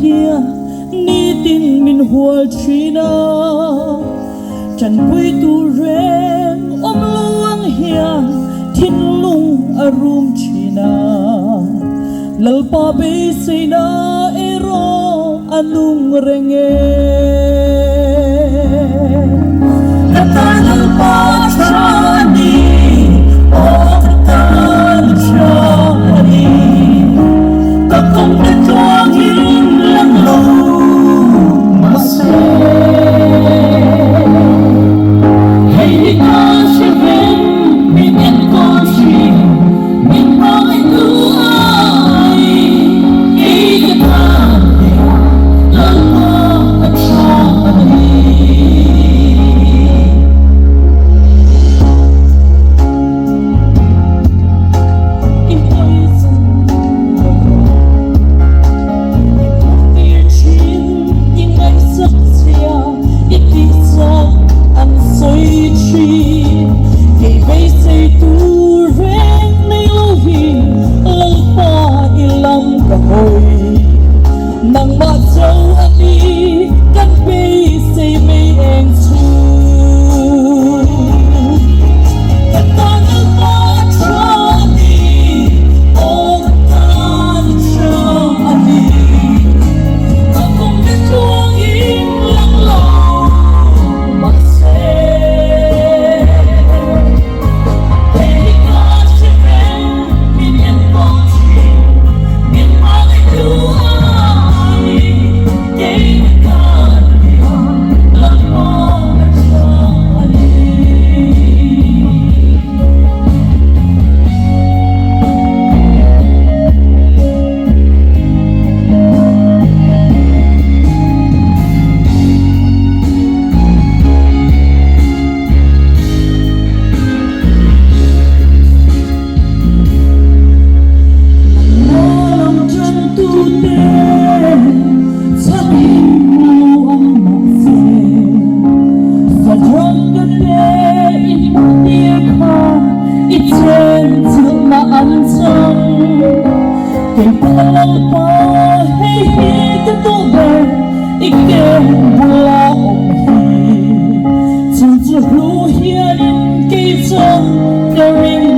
hia ni tin min hual china chan pui tu reng om luang hiang thin lung arum china lalpa be seina ero anung renge kata lalpa chani oh kata chani kakong natuangin lang lo mase hey ka shiven min ko shi min mai tu ai hey ka lalpa chani nang ma châu ani kan pe say may en su katan ma chani oh katan chani akong nituangin lang lo mase hey ka shiven minyan ko chi min ma tu Kay palang pa hey hey katobe ike bula ong hi Chun chu hu hian in kay chong the ring